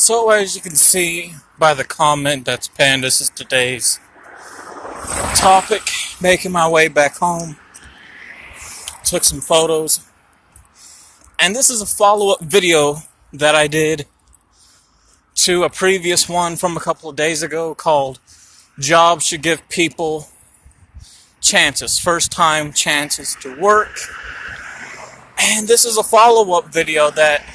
So as you can see by the comment that's pinned, this is today's topic. Making my way back home, took some photos, and this is a follow-up video that I did to a previous one from a couple of days ago called Jobs Should Give People Chances, First Time Chances to Work. And this is a follow-up video that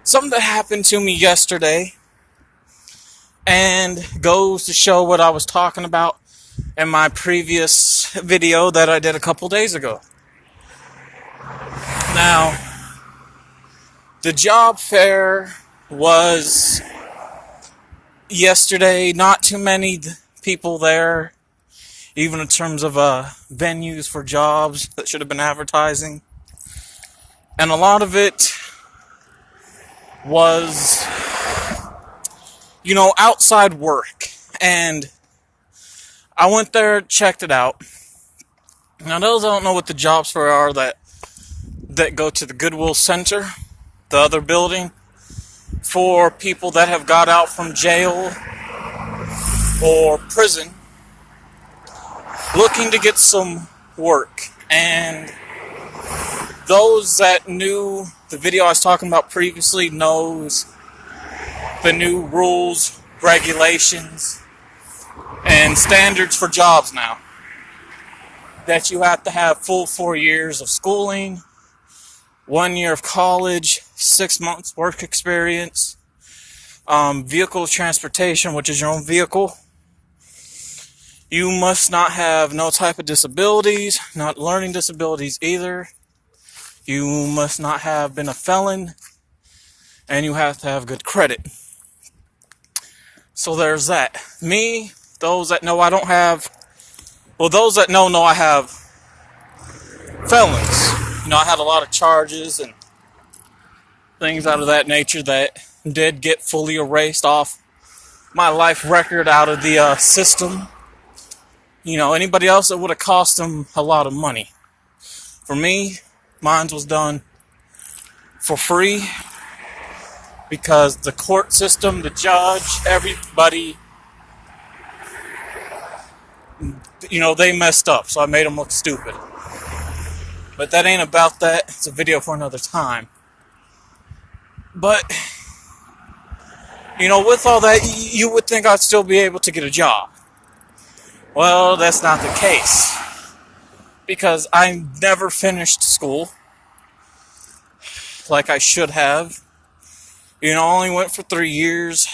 something that happened to me yesterday and goes to show what I was talking about in my previous video that I did a couple days ago. Now, the job fair was yesterday. Not too many people there, even in terms of venues for jobs that should have been advertising. And a lot of it was, outside work. And I went there, checked it out. Now, those that don't know what the jobs fair are that go to the Goodwill Center, the other building, for people that have got out from jail or prison looking to get some work. And those that knew the video I was talking about previously knows the new rules, regulations, and standards for jobs now. That you have to have full 4 years of schooling, 1 year of college, 6 months work experience, vehicle transportation, which is your own vehicle. You must not have no type of disabilities, not learning disabilities either. You must not have been a felon, and you have to have good credit. So there's that. Me, those that know I don't have, those that know I have felons. I had a lot of charges and things out of that nature that did get fully erased off my life record out of the system. Anybody else, it would have cost them a lot of money. For me, mine was done for free because the court system, the judge, everybody, they messed up, so I made them look stupid. But that ain't about that. It's a video for another time. But, with all that, you would think I'd still be able to get a job. Well, that's not the case. Because I never finished school like I should have. I only went for 3 years.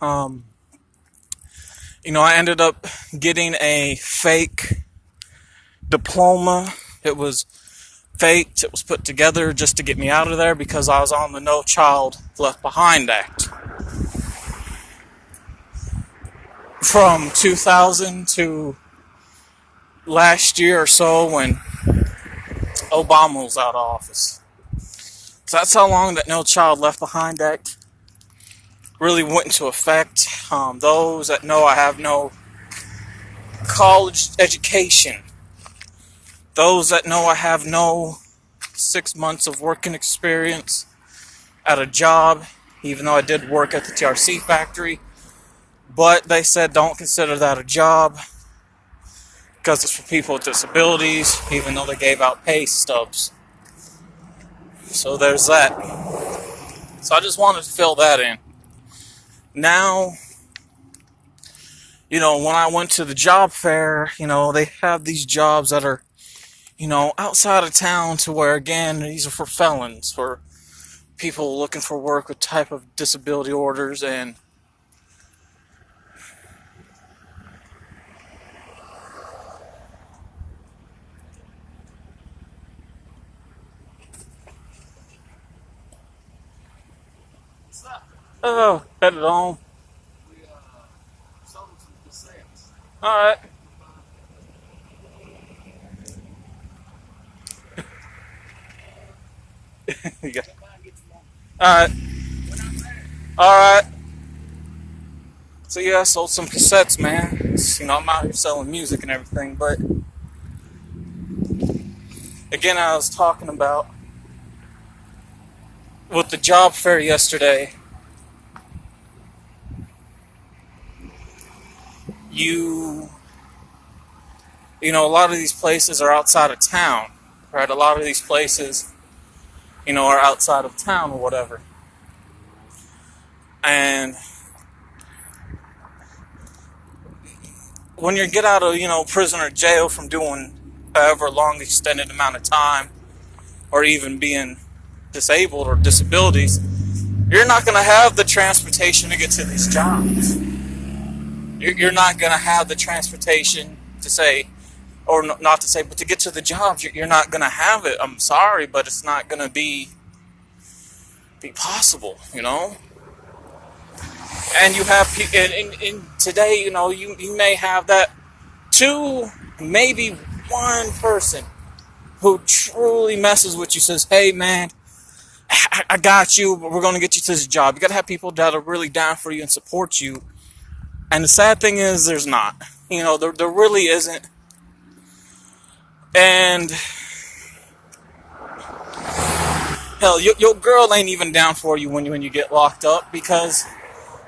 I ended up getting a fake diploma. It was faked. It was put together just to get me out of there because I was on the No Child Left Behind Act. From 2000 to last year or so when Obama was out of office. So that's how long that No Child Left Behind Act really went into effect. Those that know I have no college education. Those that know I have no 6 months of working experience at a job, even though I did work at the TRC factory. But they said don't consider that a job because it's for people with disabilities, even though they gave out pay stubs. So there's that. So I just wanted to fill that in. Now, when I went to the job fair, they have these jobs that are, outside of town to where, again, these are for felons, for people looking for work with type of disability orders and headed home. We sold some cassettes. Alright. Alright. Alright. So yeah, I sold some cassettes, man. I'm out here selling music and everything, but again, I was talking about with the job fair yesterday, a lot of these places are outside of town, right? A lot of these places, are outside of town or whatever. And when you get out of, prison or jail from doing however long extended amount of time, or even being disabled or disabilities, you're not going to have the transportation to get to these jobs. You're not going to have the transportation to say, or not to say, but to get to the jobs, you're not going to have it. I'm sorry, but it's not going to be possible, And you have, in today, you may have that two, maybe one person who truly messes with you, says, hey man, I got you, but we're going to get you to this job. You got to have people that are really down for you and support you. And the sad thing is, there's not. There really isn't. And hell, your girl ain't even down for you when you get locked up, because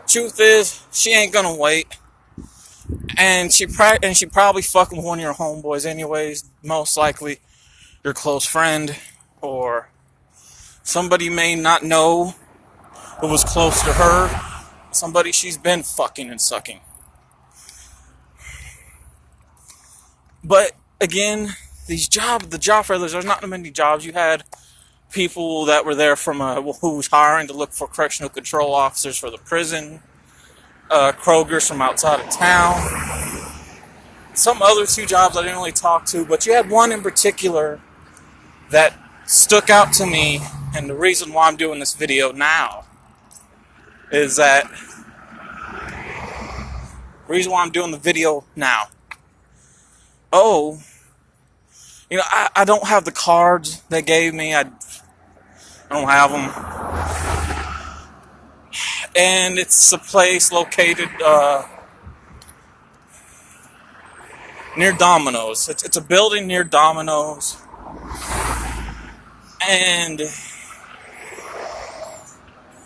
truth is, she ain't gonna wait. And she probably fucking with one of your homeboys anyways, most likely your close friend, or somebody you may not know who was close to her, somebody she's been fucking and sucking. But again, the job failures, there's not many jobs. You had people that were there from who was hiring to look for correctional control officers for the prison, Kroger's from outside of town, some other two jobs I didn't really talk to, but you had one in particular that stuck out to me, and the reason why I'm doing this video now is that I don't have the cards they gave me. I don't have them. And it's a place located near Domino's. It's a building near Domino's. And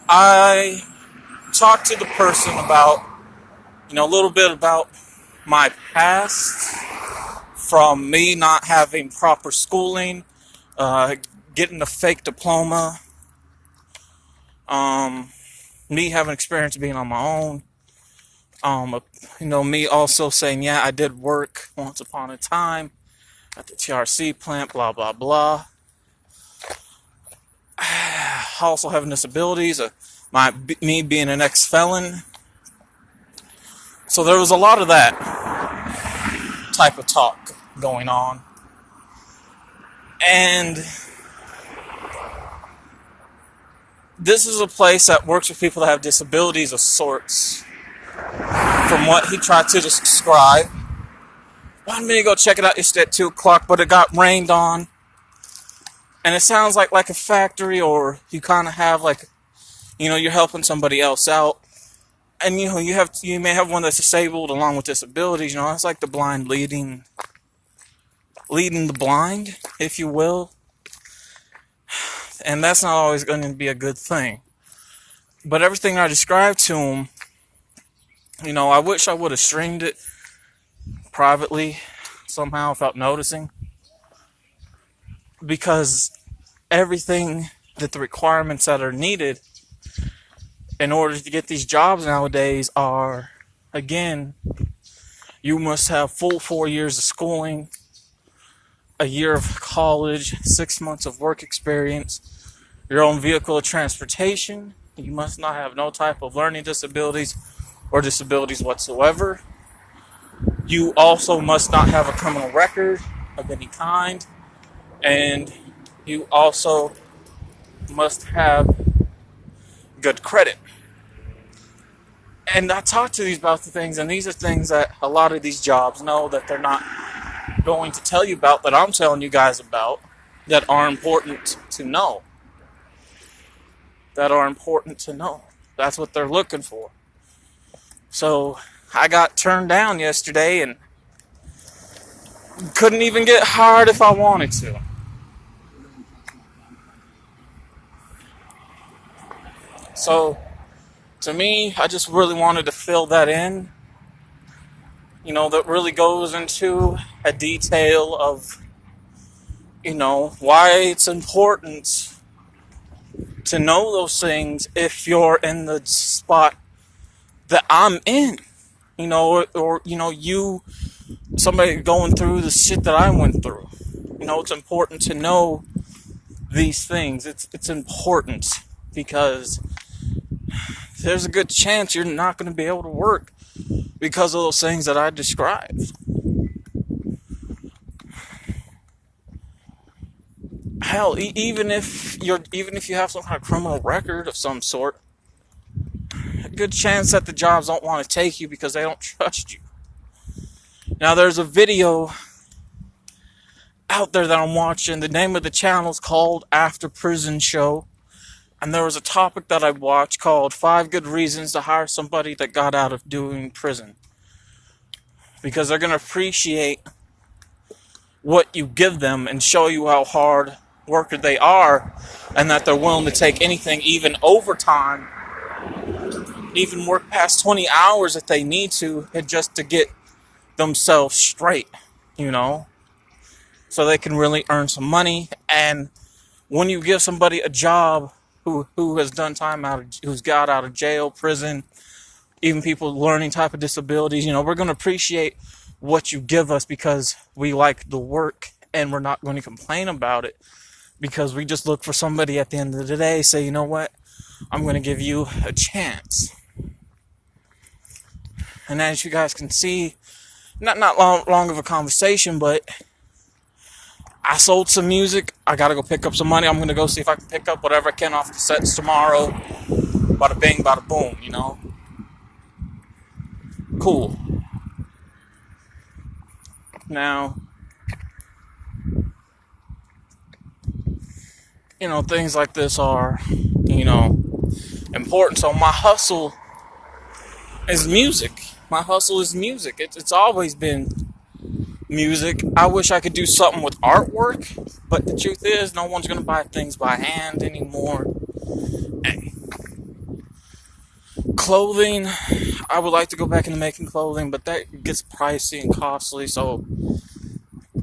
I talked to the person about, a little bit about my past, from me not having proper schooling, getting a fake diploma, me having experience being on my own, me also saying, yeah, I did work once upon a time at the TRC plant, blah, blah, blah. Also having disabilities, me being an ex-felon. So there was a lot of that type of talk going on. And this is a place that works with people that have disabilities of sorts, from what he tried to describe. Wanted me to go check it out yesterday at 2 o'clock, but it got rained on. And it sounds like a factory, or you kind of have you're helping somebody else out. And you may have one that's disabled along with disabilities. It's like the blind leading the blind, if you will. And that's not always going to be a good thing. But everything I described to him, I wish I would have streamed it privately somehow without noticing. Because everything that the requirements that are needed in order to get these jobs nowadays are, again, you must have full 4 years of schooling, a year of college, 6 months of work experience, your own vehicle of transportation. You must not have no type of learning disabilities or disabilities whatsoever. You also must not have a criminal record of any kind. And you also must have good credit. And I talked to these about the things, and these are things that a lot of these jobs know that they're not going to tell you about, that I'm telling you guys about, that are important to know. That's what they're looking for. So I got turned down yesterday and couldn't even get hired if I wanted to. So to me, I just really wanted to fill that in that really goes into a detail of, why it's important to know those things if you're in the spot that I'm in, or somebody going through the shit that I went through. It's important to know these things. It's important because there's a good chance you're not going to be able to work because of those things that I described. Hell, even if you have some kind of criminal record of some sort, a good chance that the jobs don't want to take you because they don't trust you. Now, there's a video out there that I'm watching. The name of the channel is called After Prison Show. And there was a topic that I watched called 5 Good Reasons to Hire Somebody That Got Out of Doing Prison. Because they're going to appreciate what you give them and show you how hard worker they are, and that they're willing to take anything, even overtime, even work past 20 hours if they need to, just to get themselves straight, so they can really earn some money. And when you give somebody a job who has done time who's got out of jail, prison, even people learning type of disabilities, we're going to appreciate what you give us because we like the work, and we're not going to complain about it because we just look for somebody at the end of the day, say, you know what, I'm going to give you a chance. And as you guys can see, not long of a conversation, but I sold some music. I got to go pick up some money. I'm going to go see if I can pick up whatever I can off the sets tomorrow. Bada bing, bada boom, Cool. Now, things like this are, important. So my hustle is music. It's always been music. I wish I could do something with artwork, but the truth is, no one's going to buy things by hand anymore. Hey. Clothing, I would like to go back into making clothing, but that gets pricey and costly, so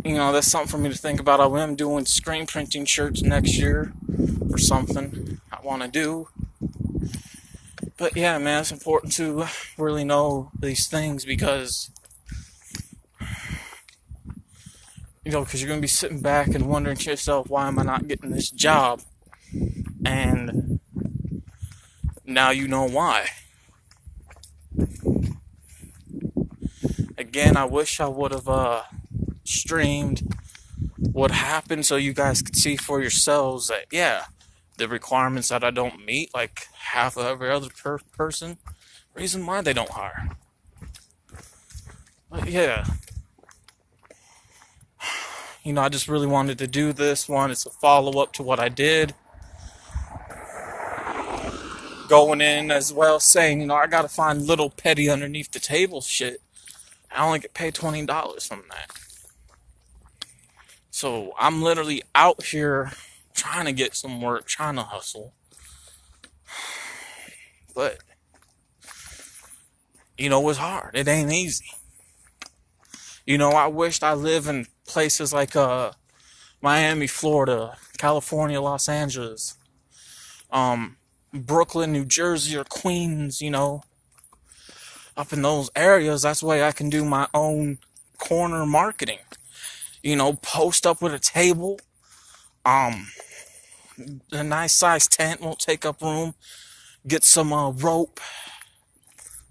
that's something for me to think about. I am doing screen printing shirts next year or something I want to do. But yeah, man, it's important to really know these things because, because you're going to be sitting back and wondering to yourself, why am I not getting this job? And now you know why. Again, I wish I would have streamed what happened so you guys could see for yourselves that, yeah, the requirements that I don't meet, like half of every other person, reason why they don't hire. But yeah, I just really wanted to do this one. It's a follow-up to what I did. Going in as well, saying, I gotta find little petty underneath the table shit. I only get paid $20 from that. So I'm literally out here trying to get some work, trying to hustle. But, it's hard. It ain't easy. I wished I lived in places like Miami, Florida, California, Los Angeles, Brooklyn, New Jersey, or Queens, up in those areas. That's why I can do my own corner marketing. Post up with a table. A nice size tent won't take up room. Get some rope,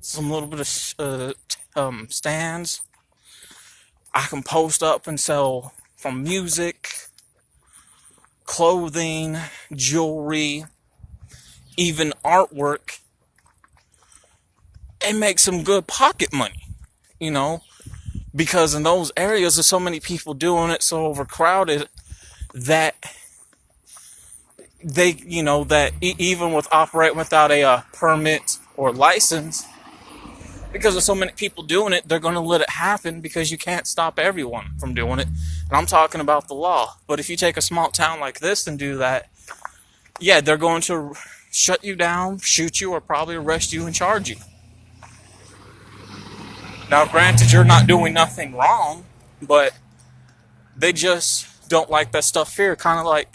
some little bit of stands. I can post up and sell from music, clothing, jewelry, even artwork, and make some good pocket money, because in those areas there's so many people doing it, so overcrowded that they, that even with operating without a permit or license, because there's so many people doing it, they're going to let it happen because you can't stop everyone from doing it. And I'm talking about the law. But if you take a small town like this and do that, yeah, they're going to shut you down, shoot you, or probably arrest you and charge you. Now, granted, you're not doing nothing wrong, but they just don't like that stuff here. Kind of like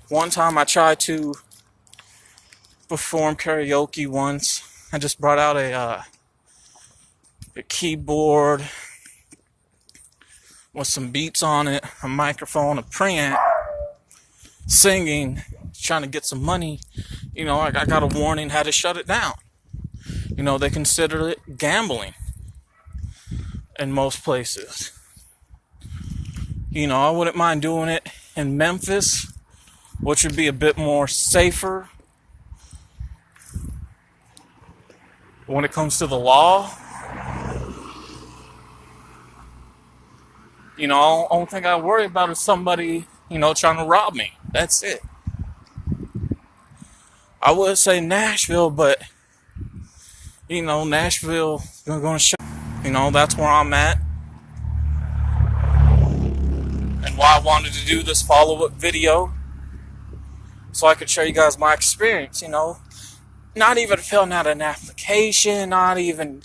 one time I tried to perform karaoke once. I just brought out a keyboard with some beats on it, a microphone, a preamp, singing, trying to get some money. I got a warning, had to shut it down. They consider it gambling in most places. I wouldn't mind doing it in Memphis, which would be a bit more safer when it comes to the law. The only thing I worry about is somebody, trying to rob me. That's it. I would say Nashville, but, Nashville going to show. That's where I'm at. And why I wanted to do this follow-up video, so I could show you guys my experience, Not even filling out an application, not even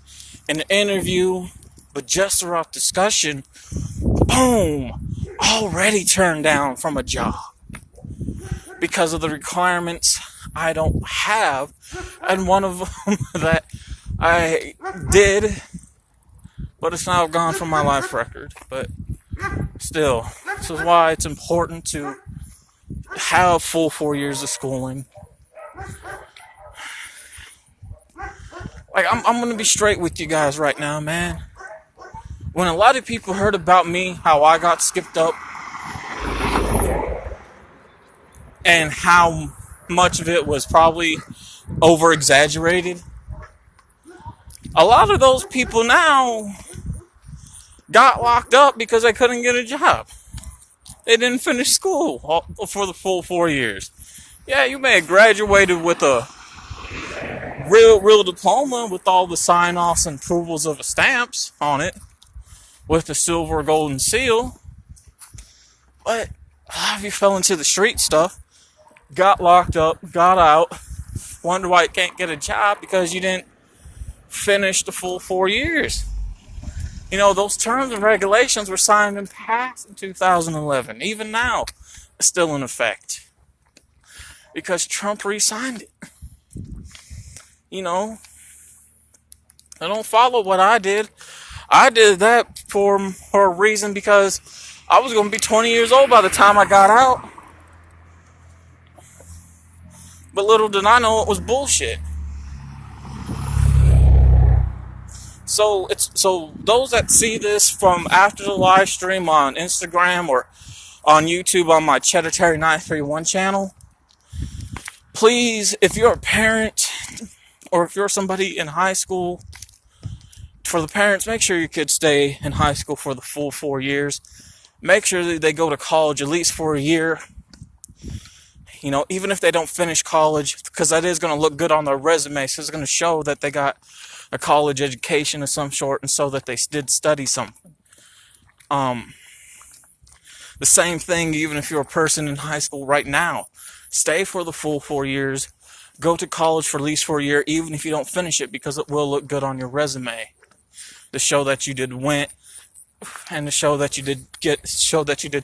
an interview, but just a rough discussion. Boom! Already turned down from a job because of the requirements I don't have, and one of them that I did, but it's now gone from my life record. But still, this is why it's important to have full 4 years of schooling. Like, I'm going to be straight with you guys right now, man. When a lot of people heard about me, how I got skipped up, and how much of it was probably over-exaggerated, a lot of those people now got locked up because they couldn't get a job. They didn't finish school for the full 4 years. Yeah, you may have graduated with a real diploma with all the sign-offs and approvals of the stamps on it, with the silver or golden seal. But a lot of you fell into the street stuff, got locked up, got out, wonder why you can't get a job because you didn't finish the full 4 years. Those terms and regulations were signed and passed in 2011. Even now, it's still in effect. Because Trump re-signed it. I don't follow what I did. I did that for a reason, because I was going to be 20 years old by the time I got out. But little did I know it was bullshit. So those that see this from after the live stream on Instagram or on YouTube on my Cheddar Terry 931 channel, please, if you're a parent or if you're somebody in high school, for the parents, make sure your kids stay in high school for the full 4 years. Make sure that they go to college at least for a year. Even if they don't finish college, because that is going to look good on their resume. So it's going to show that they got a college education of some sort, and so that they did study something. The same thing, even if you're a person in high school right now, stay for the full 4 years. Go to college for at least for a year, even if you don't finish it, because it will look good on your resume. To show that you went, and to show that you did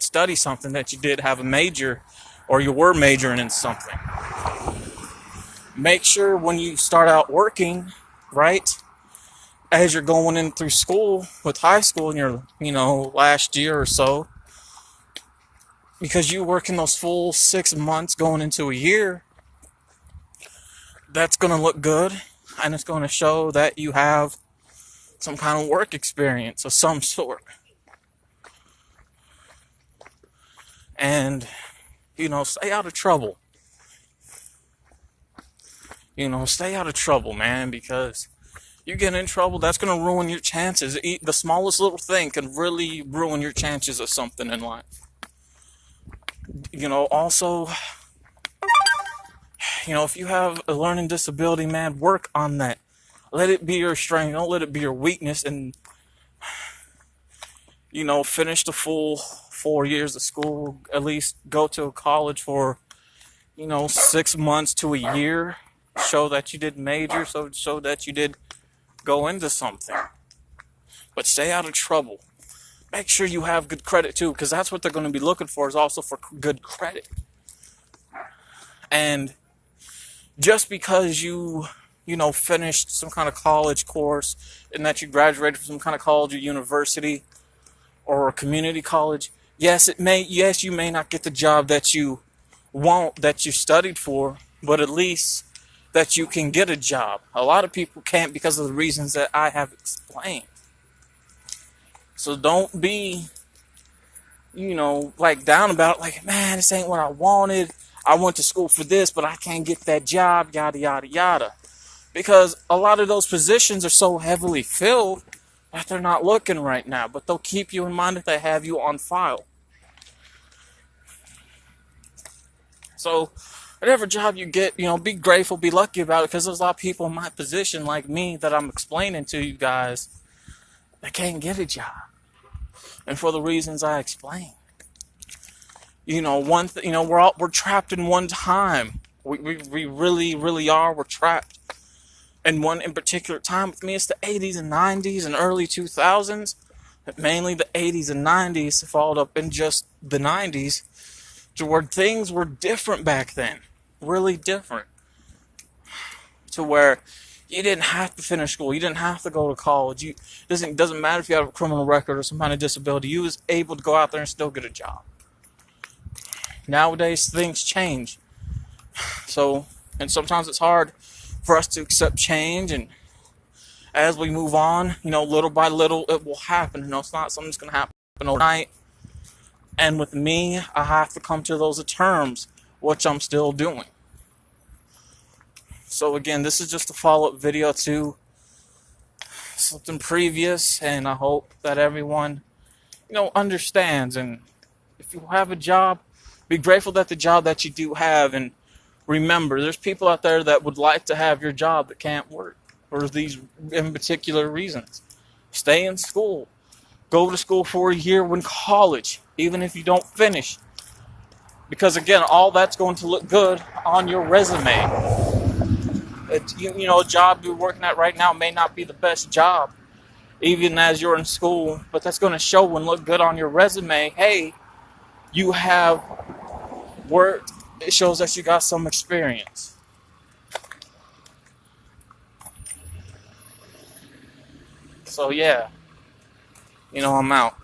study something, that you did have a major, or you were majoring in something. Make sure when you start out working, right, as you're going in through school with high school in your, last year or so, because you work in those full 6 months going into a year, that's going to look good, and it's going to show that you have some kind of work experience of some sort. And, stay out of trouble. Stay out of trouble, man, because you get in trouble, that's going to ruin your chances. The smallest little thing can really ruin your chances of something in life. Also, if you have a learning disability, man, work on that. Let it be your strength. Don't let it be your weakness. And, finish the full 4 years of school. At least go to college for, 6 months to a year. Show that you did major. So that you did go into something. but stay out of trouble. Make sure you have good credit too, because that's what they're going to be looking for, is also for good credit. And just because you finished some kind of college course and that you graduated from some kind of college or university or a community college, yes, you may not get the job that you want, that you studied for, but at least that you can get a job. A lot of people can't because of the reasons that I have explained. So don't be, like down about it, like, man, this ain't what I wanted. I went to school for this, but I can't get that job, yada, yada, yada. Because a lot of those positions are so heavily filled that they're not looking right now, but they'll keep you in mind if they have you on file. So whatever job you get, be grateful, be lucky about it, because there's a lot of people in my position like me that I'm explaining to you guys that can't get a job. And for the reasons I explained. We're trapped in one time. We really, really are. We're trapped in one in particular time. With me, it's the 80s and 90s and early 2000s. But mainly the 80s and 90s followed up in just the 90s, to where things were different back then. Really different. To where you didn't have to finish school. You didn't have to go to college. It doesn't matter if you have a criminal record or some kind of disability. You was able to go out there and still get a job. Nowadays, things change. And sometimes it's hard for us to accept change. And as we move on, little by little, it will happen. It's not something that's going to happen overnight. And with me, I have to come to those terms, which I'm still doing. So again, this is just a follow-up video to something previous, and I hope that everyone, understands. And if you have a job, be grateful that the job that you do have, and remember, there's people out there that would like to have your job that can't work for these in particular reasons. Stay in school. Go to school for a year in college, even if you don't finish. Because again, all that's going to look good on your resume. A job you're working at right now may not be the best job, even as you're in school, but that's going to show and look good on your resume. Hey, you have worked. It shows that you got some experience. So yeah, I'm out.